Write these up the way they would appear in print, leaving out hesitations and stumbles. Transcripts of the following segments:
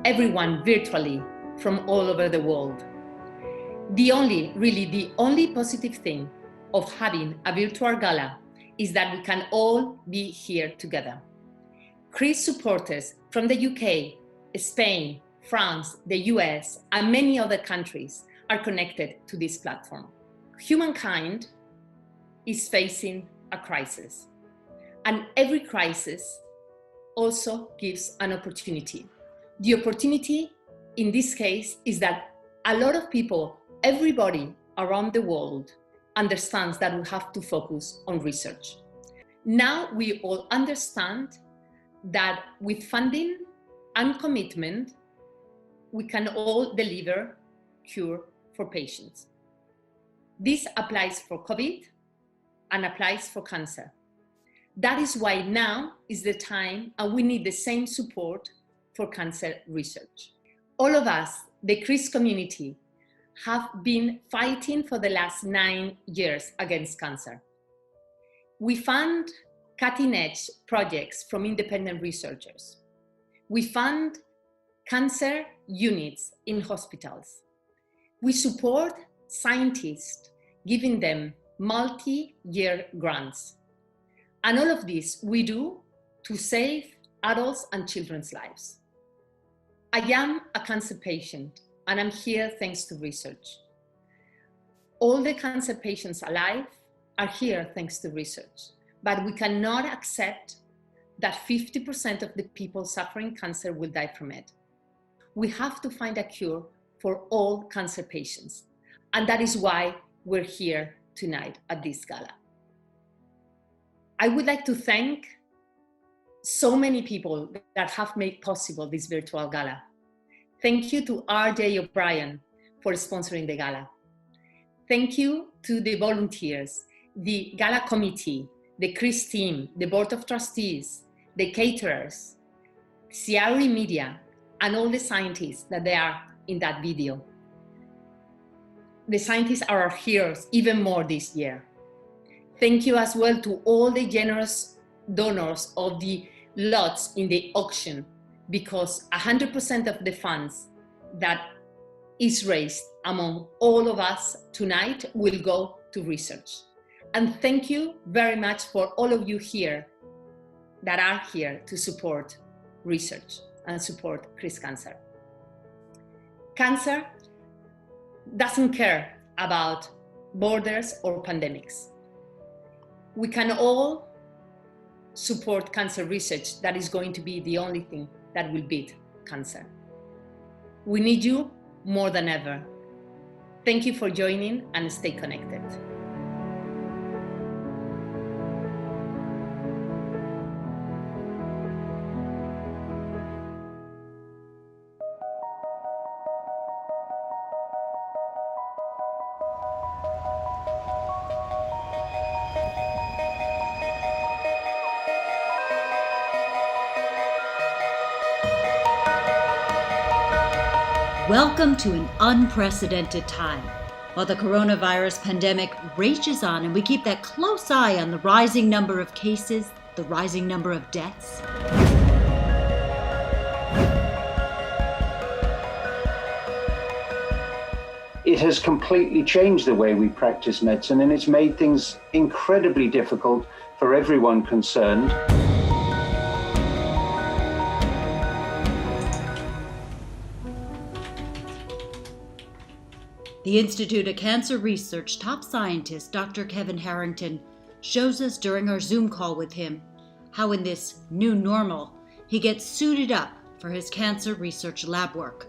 everyone virtually from all over the world. The only positive thing of having a virtual gala is that we can all be here together. CRIS supporters from the UK, Spain, France, the US, and many other countries are connected to this platform. Humankind is facing a crisis, and every crisis also gives an opportunity. The opportunity in this case is that a lot of people, everybody around the world, understands that we have to focus on research. Now we all understand that with funding and commitment, we can all deliver cure for patients. This applies for COVID and applies for cancer. That is why now is the time, and we need the same support for cancer research. All of us, the CRIS community, have been fighting for the last 9 years against cancer. We fund cutting-edge projects from independent researchers. We fund cancer units in hospitals. We support scientists, giving them multi-year grants. And all of this we do to save adults and children's lives. I am a cancer patient, and I'm here thanks to research. All the cancer patients alive are here thanks to research, but we cannot accept that 50% of the people suffering cancer will die from it. We have to find a cure for all cancer patients, and that is why we're here tonight at this gala. I would like to thank so many people that have made possible this virtual gala. Thank you to R.J. O'Brien for sponsoring the gala. Thank you to the volunteers, the gala committee, the CRIS team, the board of trustees, the caterers, CRIS media, and all the scientists that they are in that video. The scientists are our heroes even more this year. Thank you as well to all the generous donors of the lots in the auction, because 100% of the funds that is raised among all of us tonight will go to research. And thank you very much for all of you here that are here to support research and support CRIS Cancer. Cancer doesn't care about borders or pandemics. We can all support cancer research. That is going to be the only thing that will beat cancer. We need you more than ever. Thank you for joining, and stay connected. Welcome to an unprecedented time. While the coronavirus pandemic rages on and we keep that close eye on the rising number of cases, the rising number of deaths. It has completely changed the way we practice medicine, and it's made things incredibly difficult for everyone concerned. The Institute of Cancer Research top scientist, Dr. Kevin Harrington, shows us during our Zoom call with him how in this new normal, he gets suited up for his cancer research lab work.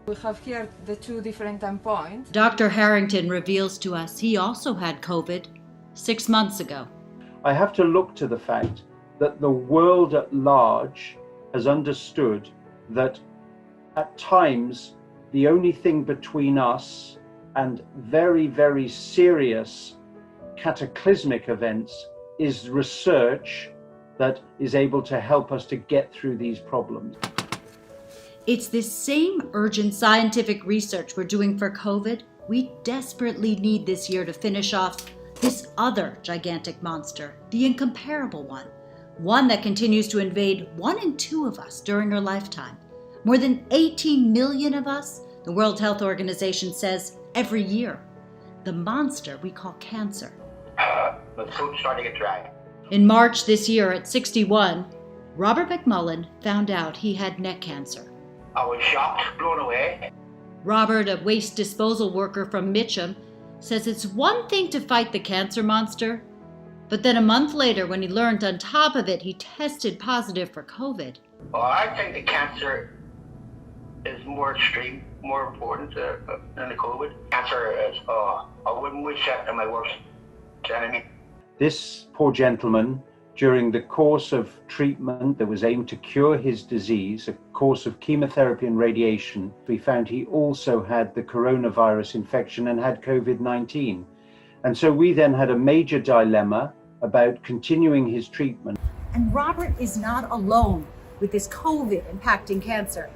We have here the two different endpoints. Dr. Harrington reveals to us he also had COVID 6 months ago. I have to look to the fact that the world at large has understood that at times the only thing between us and very, very serious cataclysmic events is research that is able to help us to get through these problems. It's this same urgent scientific research we're doing for COVID we desperately need this year to finish off this other gigantic monster, the incomparable one that continues to invade 1 in 2 of us during our lifetime, More than 18 million of us, the World Health Organization says, every year. The monster we call cancer. My throat's starting to get dry. In March this year at 61, Robert McMullen found out he had neck cancer. I was shocked, blown away. Robert, a waste disposal worker from Mitcham, says it's one thing to fight the cancer monster, but then a month later, when he learned on top of it he tested positive for COVID. Well, I think the cancer is more extreme, more important than the COVID. Cancer is, I wouldn't wish that on my worst enemy. This poor gentleman, during the course of treatment that was aimed to cure his disease, a course of chemotherapy and radiation, we found he also had the coronavirus infection and had COVID-19. And so we then had a major dilemma about continuing his treatment. And Robert is not alone with this COVID impacting cancer.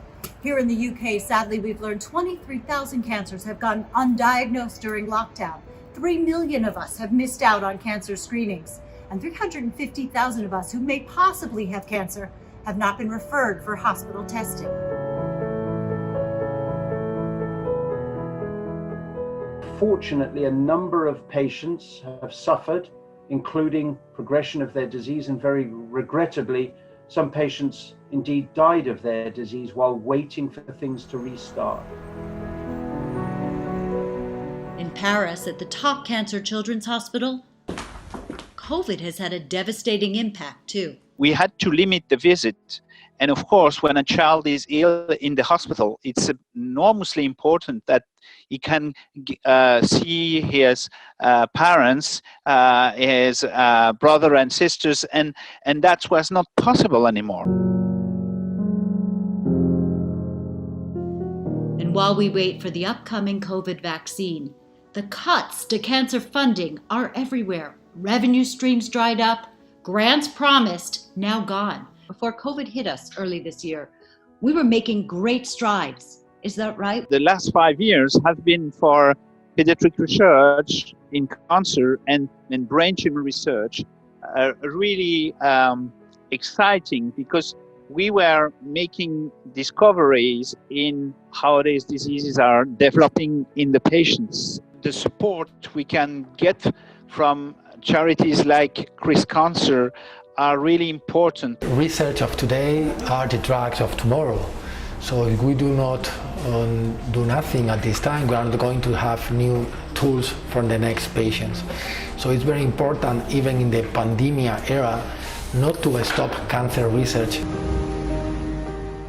Here in the UK, sadly, we've learned 23,000 cancers have gone undiagnosed during lockdown. 3 million of us have missed out on cancer screenings. And 350,000 of us who may possibly have cancer have not been referred for hospital testing. Fortunately, a number of patients have suffered, including progression of their disease, and very regrettably, some patients indeed died of their disease while waiting for things to restart. In Paris, at the top cancer children's hospital, COVID has had a devastating impact too. We had to limit the visit. And of course, when a child is ill in the hospital, it's enormously important that he can see his parents, his brother and sisters, and that was not possible anymore. And while we wait for the upcoming COVID vaccine, the cuts to cancer funding are everywhere. Revenue streams dried up, grants promised, now gone. Before COVID hit us early this year, we were making great strides. Is that right? The last 5 years have been for pediatric research in cancer and brain tumor research really exciting, because we were making discoveries in how these diseases are developing in the patients. The support we can get from charities like CRIS Cancer are really important. Research of today are the drugs of tomorrow. So if we do not do nothing at this time, we are not going to have new tools for the next patients. So it's very important, even in the pandemic era, not to stop cancer research.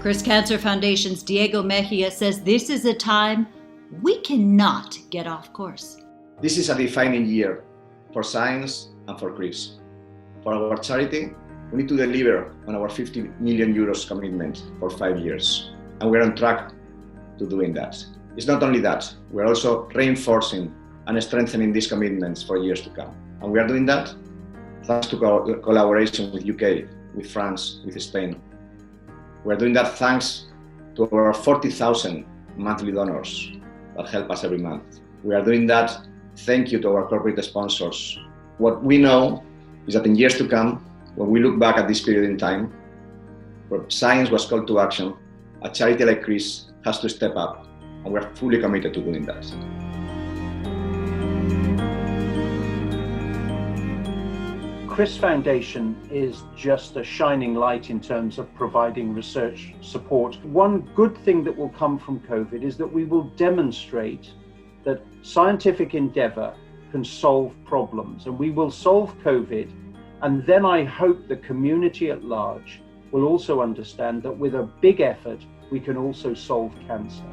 CRIS Cancer Foundation's Diego Mejia says this is a time we cannot get off course. This is a defining year for science and for CRIS. For our charity, we need to deliver on our 50 million euros commitment for 5 years. And we're on track to doing that. It's not only that, we're also reinforcing and strengthening these commitments for years to come. And we are doing that thanks to collaboration with UK, with France, with Spain. We're doing that thanks to our 40,000 monthly donors that help us every month. We are doing that thank you to our corporate sponsors. What we know is that in years to come, when we look back at this period in time, where science was called to action, a charity like CRIS has to step up, and we're fully committed to doing that. CRIS Foundation is just a shining light in terms of providing research support. One good thing that will come from COVID is that we will demonstrate that scientific endeavor can solve problems, and we will solve COVID. And then I hope the community at large will also understand that with a big effort, we can also solve cancer.